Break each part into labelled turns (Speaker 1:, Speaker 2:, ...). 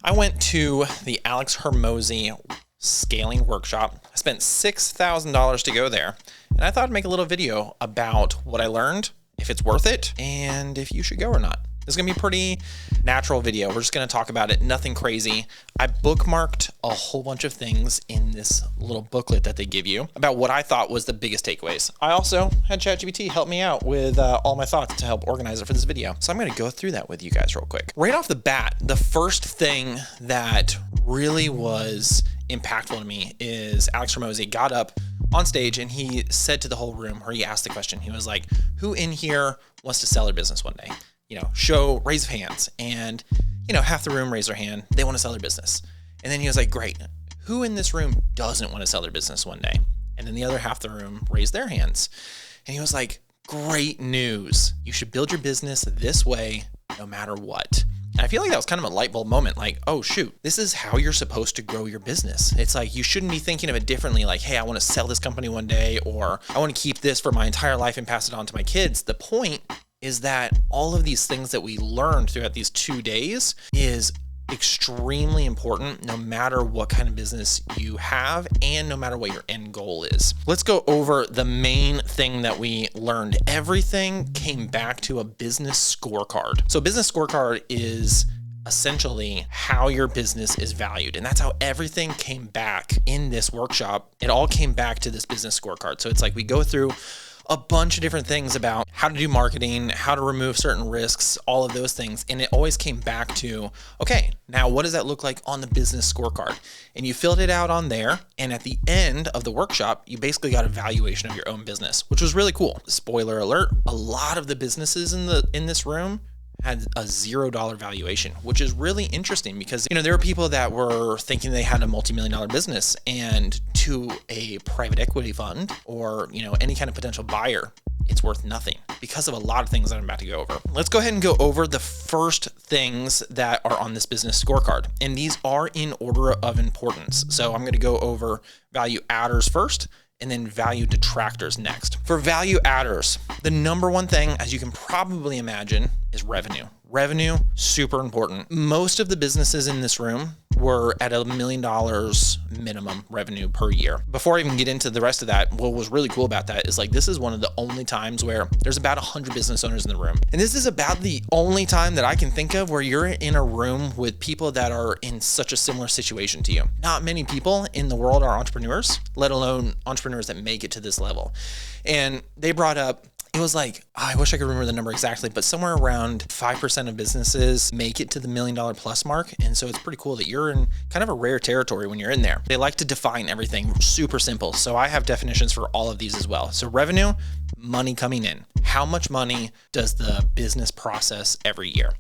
Speaker 1: I went to the Alex Hormozi Scaling Workshop. I spent $6,000 to go there, and I thought I'd make a little video about what I learned, if it's worth it, and if you should go or not. This is gonna be a pretty natural video. We're just gonna talk about it, nothing crazy. I bookmarked a whole bunch of things in this little booklet that they give you about what I thought was the biggest takeaways. I also had ChatGPT help me out with all my thoughts to help organize it for this video. So I'm gonna go through that with you guys real quick. Right off the bat, the first thing that really was impactful to me is Alex Hormozi got up on stage and he said to the whole room, or he asked the question, he was like, who in here wants to sell their business one day? Raise of hands. And, half the room raised their hand. They want to sell their business. And then he was like, great. Who in this room doesn't want to sell their business one day? And then the other half of the room raised their hands. And he was like, great news. You should build your business this way, no matter what. And I feel like that was kind of a light bulb moment. Like, oh shoot, this is how you're supposed to grow your business. It's like, you shouldn't be thinking of it differently. Like, hey, I want to sell this company one day, or I want to keep this for my entire life and pass it on to my kids. The point is that all of these things that we learned throughout these 2 days is extremely important no matter what kind of business you have and no matter what your end goal is. Let's go over the main thing that we learned. Everything came back to a business scorecard. So a business scorecard is essentially how your business is valued. And that's how everything came back in this workshop. It all came back to this business scorecard. So it's like we go through a bunch of different things about how to do marketing, how to remove certain risks, all of those things. And it always came back to, okay, now what does that look like on the business scorecard? And you filled it out on there. And at the end of the workshop, you basically got a valuation of your own business, which was really cool. Spoiler alert, a lot of the businesses in this room had a $0 valuation, which is really interesting because, there were people that were thinking they had a multi-million-dollar business, and to a private equity fund or, any kind of potential buyer, it's worth nothing because of a lot of things that I'm about to go over. Let's go ahead and go over the first things that are on this business scorecard. And these are in order of importance. So I'm going to go over value adders first, and then value detractors next. For value adders, the number one thing, as you can probably imagine, is revenue. Revenue, super important. Most of the businesses in this room were at $1 million minimum revenue per year. Before I even get into the rest of that, what was really cool about that is this is one of the only times where there's about 100 business owners in the room. And this is about the only time that I can think of where you're in a room with people that are in such a similar situation to you. Not many people in the world are entrepreneurs, let alone entrepreneurs that make it to this level. And they brought up, it was like, I wish I could remember the number exactly, but somewhere around 5% of businesses make it to the $1 million plus mark. And so it's pretty cool that you're in kind of a rare territory when you're in there. They like to define everything super simple. So I have definitions for all of these as well. So revenue, money coming in. How much money does the business process every year?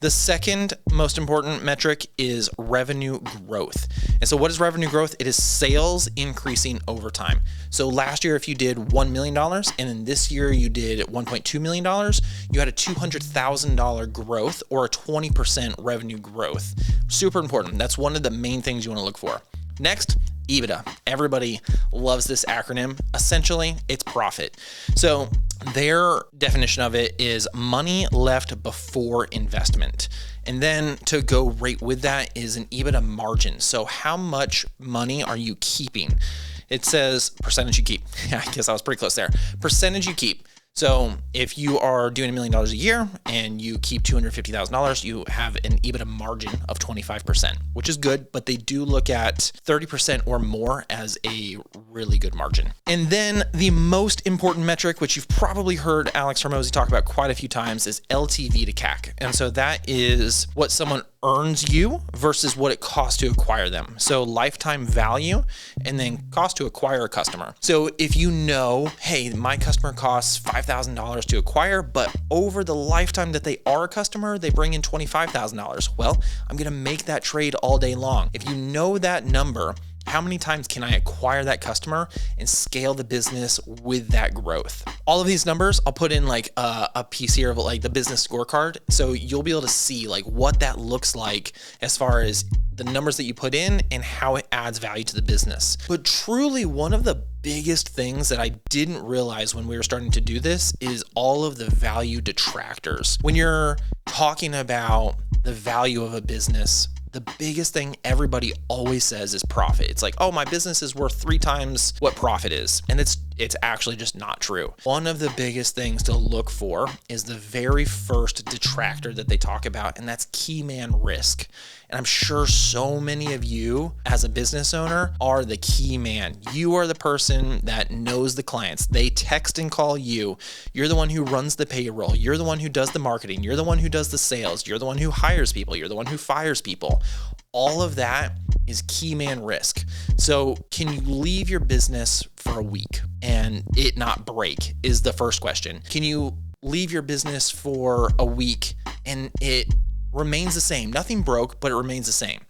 Speaker 1: The second most important metric is revenue growth. And so what is revenue growth? It is sales increasing over time. So last year, if you did $1 million, and then this year you did $1.2 million, you had a $200,000 growth or a 20% revenue growth. Super important. That's one of the main things you want to look for. Next, EBITDA. Everybody loves this acronym. Essentially, it's profit. So their definition of it is money left before investment. And then to go right with that is an EBITDA margin. So how much money are you keeping? It says percentage you keep. Yeah, I guess I was pretty close there. Percentage you keep. So if you are doing $1 million a year and you keep $250,000, you have an EBITDA margin of 25%, which is good, but they do look at 30% or more as a really good margin. And then the most important metric, which you've probably heard Alex Hormozi talk about quite a few times, is LTV to CAC. And so that is what someone earns you versus what it costs to acquire them. So lifetime value and then cost to acquire a customer. So if you know, hey, my customer costs $5,000 to acquire, but over the lifetime that they are a customer, they bring in $25,000. Well, I'm going to make that trade all day long. If you know that number, how many times can I acquire that customer and scale the business with that growth? All of these numbers, I'll put in a piece here of the business scorecard. So you'll be able to see what that looks like as far as the numbers that you put in and how it adds value to the business. But truly one of the biggest things that I didn't realize when we were starting to do this is all of the value detractors. When you're talking about the value of a business, the biggest thing everybody always says is profit. It's like, oh, my business is worth 3 times what profit is. And it's actually just not true. One of the biggest things to look for is the very first detractor that they talk about, and that's key man risk. And I'm sure so many of you as a business owner are the key man. You are the person that knows the clients. They text and call you. You're the one who runs the payroll. You're the one who does the marketing. You're the one who does the sales. You're the one who hires people. You're the one who fires people. All of that is key man risk. So can you leave your business for a week and it not break is the first question. Can you leave your business for a week and it remains the same? Nothing broke, but it remains the same.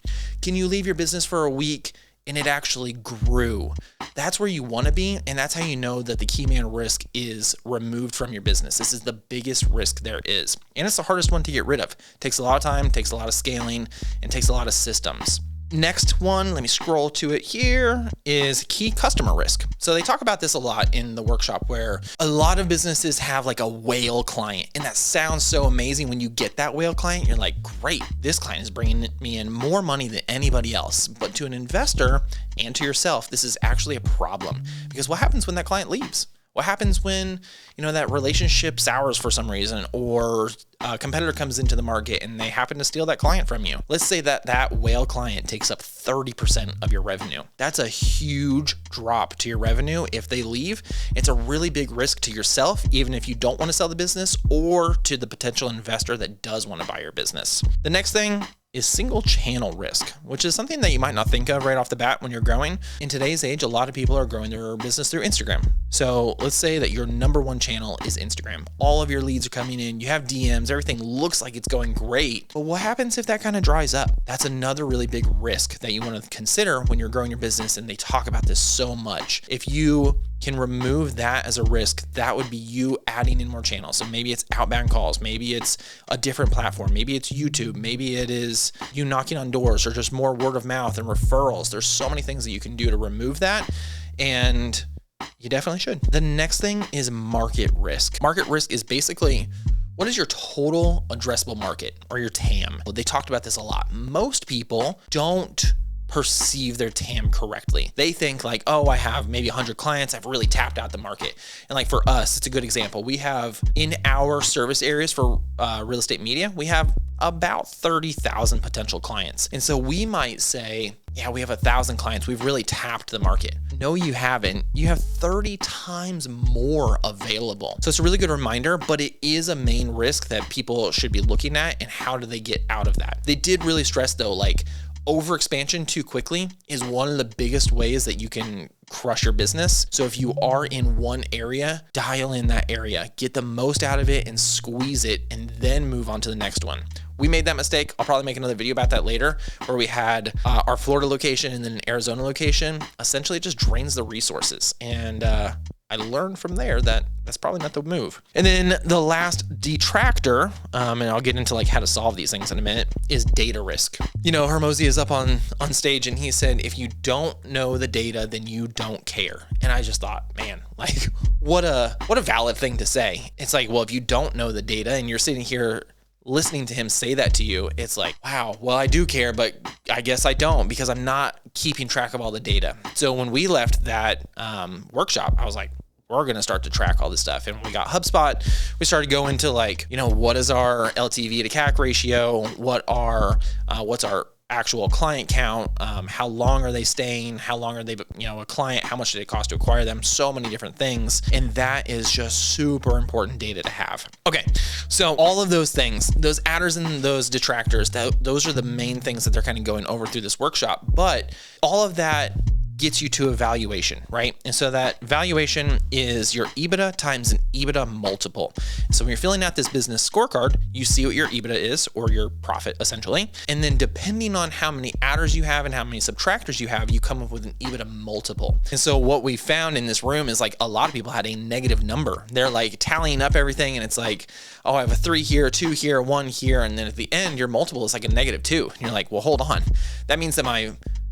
Speaker 1: Can you leave your business for a week and it actually grew? That's where you want to be. And that's how you know that the key man risk is removed from your business. This is the biggest risk there is. And it's the hardest one to get rid of. It takes a lot of time, takes a lot of scaling, and takes a lot of systems. Next one, let me scroll to it here, is key customer risk. So they talk about this a lot in the workshop, where a lot of businesses have like a whale client. And that sounds so amazing. When you get that whale client, you're like, great, this client is bringing me in more money than anybody else. But to an investor and to yourself, this is actually a problem, because what happens when that client leaves? What happens when, that relationship sours for some reason, or a competitor comes into the market and they happen to steal that client from you? Let's say that whale client takes up 30% of your revenue. That's a huge drop to your revenue if they leave. It's a really big risk to yourself, even if you don't want to sell the business, or to the potential investor that does want to buy your business. The next thing is single channel risk, which is something that you might not think of right off the bat when you're growing. In today's age, a lot of people are growing their business through Instagram. So let's say that your number one channel is Instagram. All of your leads are coming in, you have DMs, everything looks like it's going great. But what happens if that kind of dries up? That's another really big risk that you want to consider when you're growing your business, and they talk about this so much. If you can remove that as a risk, that would be you adding in more channels. So maybe it's outbound calls, maybe it's a different platform, maybe it's YouTube, maybe it is you knocking on doors, or just more word of mouth and referrals. There's so many things that you can do to remove that, and you definitely should. The next thing is market risk. Market risk is basically, what is your total addressable market, or your TAM? They talked about this a lot. Most people don't perceive their TAM correctly. They think like, oh, I have maybe 100 clients. I've really tapped out the market. And like for us, it's a good example. We have in our service areas for real estate media, we have about 30,000 potential clients. And so we might say, yeah, we have 1,000 clients. We've really tapped the market. No, you haven't. You have 30 times more available. So it's a really good reminder, but it is a main risk that people should be looking at, and how do they get out of that? They did really stress though, like, overexpansion too quickly is one of the biggest ways that you can crush your business. So if you are in one area, dial in that area, get the most out of it and squeeze it, and then move on to the next one. We made that mistake. I'll probably make another video about that later, where we had our Florida location and then an Arizona location. Essentially, it just drains the resources. And I learned from there that that's probably not the move. And then the last detractor, and I'll get into like how to solve these things in a minute, is data risk. Hormozi is up on stage and he said, if you don't know the data, then you don't care. And I just thought, man, like what a valid thing to say. It's like, well, if you don't know the data and you're sitting here listening to him say that to you, it's like, wow, well, I do care, but I guess I don't, because I'm not keeping track of all the data. So when we left that workshop, I was like, we're going to start to track all this stuff. And when we got HubSpot, we started going to like, what is our LTV to CAC ratio? What's our actual client count? How long are they staying? How long are they, a client? How much did it cost to acquire them? So many different things. And that is just super important data to have. Okay. So all of those things, those adders and those detractors, those are the main things that they're kind of going over through this workshop. But all of that gets you to a valuation, right? And so that valuation is your EBITDA times an EBITDA multiple. So when you're filling out this business scorecard, you see what your EBITDA is, or your profit essentially. And then depending on how many adders you have and how many subtractors you have, you come up with an EBITDA multiple. And so what we found in this room is like a lot of people had a negative number. They're like tallying up everything, and it's like, oh, I have a 3 here, 2 here, 1 here. And then at the end, your multiple is like a -2. And you're like, well, hold on. That means that my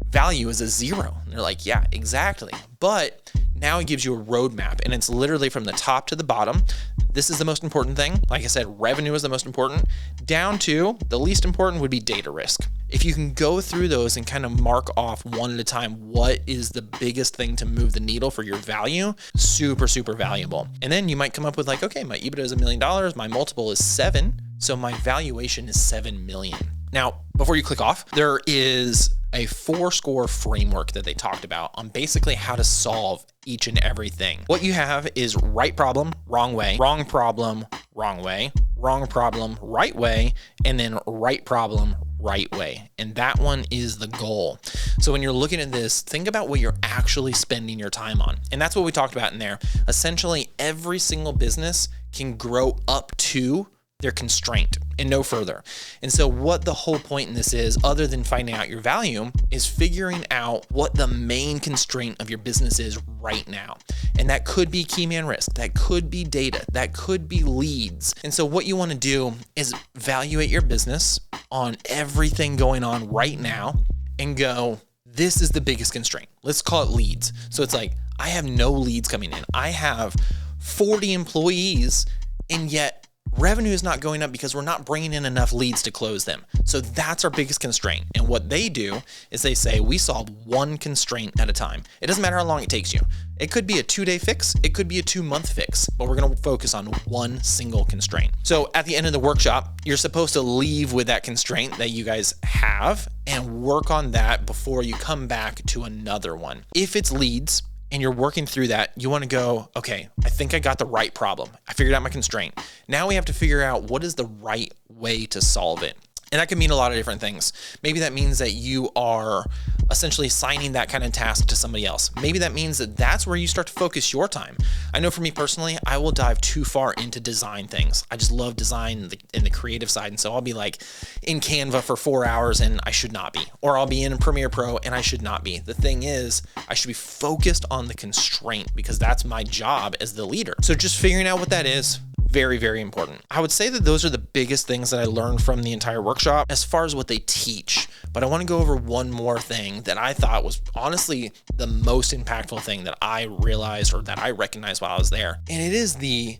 Speaker 1: value is a 0. And they're like, yeah, exactly. But now it gives you a roadmap, and it's literally from the top to the bottom. This is the most important thing. Like I said, revenue is the most important, down to the least important would be data risk. if you can go through those and kind of mark off one at a time, what is the biggest thing to move the needle for your value, super, super valuable. And then you might come up with like, okay, my EBITDA is $1 million, my multiple is 7, so my valuation is 7 million. Now, before you click off, there is a 4-score framework that they talked about on basically how to solve each and everything. What you have is right problem, wrong way, wrong problem, wrong way, wrong problem, right way, and then right problem, right way. And that one is the goal. So when you're looking at this, think about what you're actually spending your time on. And that's what we talked about in there. Essentially, every single business can grow up to their constraint and no further. And so what the whole point in this is, other than finding out your value, is figuring out what the main constraint of your business is right now. And that could be key man risk, that could be data, that could be leads. And so what you want to do is evaluate your business on everything going on right now and go, this is the biggest constraint. Let's call it leads. So it's like, I have no leads coming in. I have 40 employees, and yet revenue is not going up because we're not bringing in enough leads to close them. So that's our biggest constraint. And what they do is they say, we solve one constraint at a time. It doesn't matter how long it takes you. It could be a 2-day fix. It could be a 2-month fix, but we're going to focus on one single constraint. So at the end of the workshop, you're supposed to leave with that constraint that you guys have and work on that before you come back to another one. If it's leads, and you're working through that, you want to go, okay, I think I got the right problem. I figured out my constraint. Now we have to figure out what is the right way to solve it. And that can mean a lot of different things. Maybe that means that you are essentially assigning that kind of task to somebody else. Maybe that means that that's where you start to focus your time. I know for me personally, I will dive too far into design things. I just love design and the creative side. And so I'll be like in Canva for 4 hours and I should not be. Or I'll be in Premiere Pro and I should not be. The thing is, I should be focused on the constraint because that's my job as the leader. So just figuring out what that is, very, very important. I would say that those are the biggest things that I learned from the entire workshop as far as what they teach. But I want to go over one more thing that I thought was honestly the most impactful thing that I realized or that I recognized while I was there. And it is the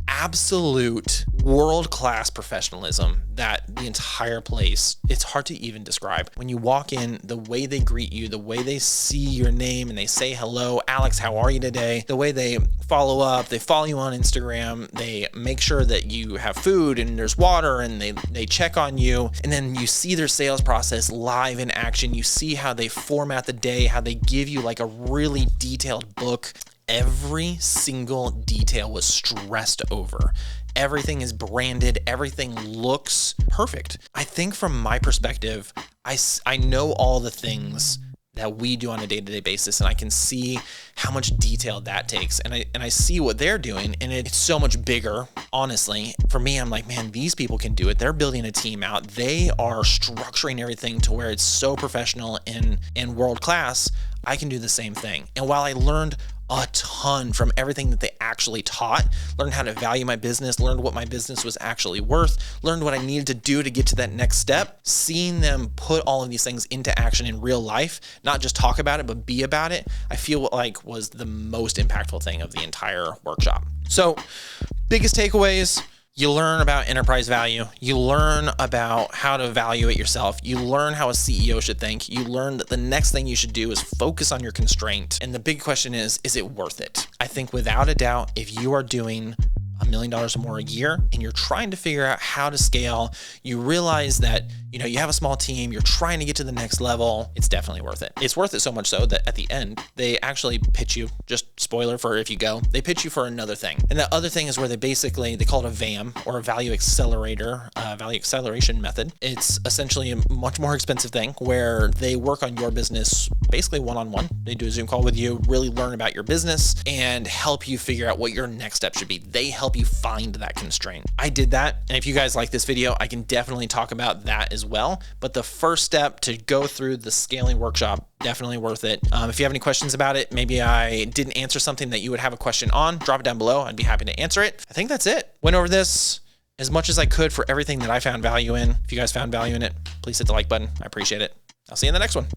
Speaker 1: absolute world-class professionalism that the entire place, it's hard to even describe. When you walk in, the way they greet you, the way they see your name and they say, hello, Alex, how are you today? The way they follow up, they follow you on Instagram, they make sure that you have food and there's water and they check on you. And then you see their sales process live in action. You see how they format the day, how they give you like a really detailed book. Every single detail was stressed over. Everything is branded. Everything looks perfect. I think from my perspective, I know all the things that we do on a day-to-day basis, and I can see how much detail that takes. And I see what they're doing, and it's so much bigger, honestly. For me, I'm like, man, these people can do it. They're building a team out. They are structuring everything to where it's so professional and world-class. I can do the same thing. And while I learned a ton from everything that they actually taught, learned how to value my business, learned what my business was actually worth, learned what I needed to do to get to that next step, seeing them put all of these things into action in real life, not just talk about it, but be about it, I feel like was the most impactful thing of the entire workshop. So biggest takeaways: you learn about enterprise value. You learn about how to evaluate yourself. You learn how a CEO should think. You learn that the next thing you should do is focus on your constraint. And the big question is it worth it? I think without a doubt, if you are doing $1 million or more a year and you're trying to figure out how to scale, you realize that, you have a small team, you're trying to get to the next level, it's definitely worth it. It's worth it so much so that at the end, they actually pitch you, just spoiler for if you go, they pitch you for another thing. And that other thing is where they call it a VAM, or a value acceleration method. It's essentially a much more expensive thing where they work on your business basically one-on-one. They do a Zoom call with you, really learn about your business and help you figure out what your next step should be. They help you find that constraint. I did that. And if you guys like this video, I can definitely talk about that as well. But the first step to go through the scaling workshop, definitely worth it. If you have any questions about it, maybe I didn't answer something that you would have a question on, drop it down below. I'd be happy to answer it. I think that's it. Went over this as much as I could for everything that I found value in. If you guys found value in it, please hit the like button. I appreciate it. I'll see you in the next one.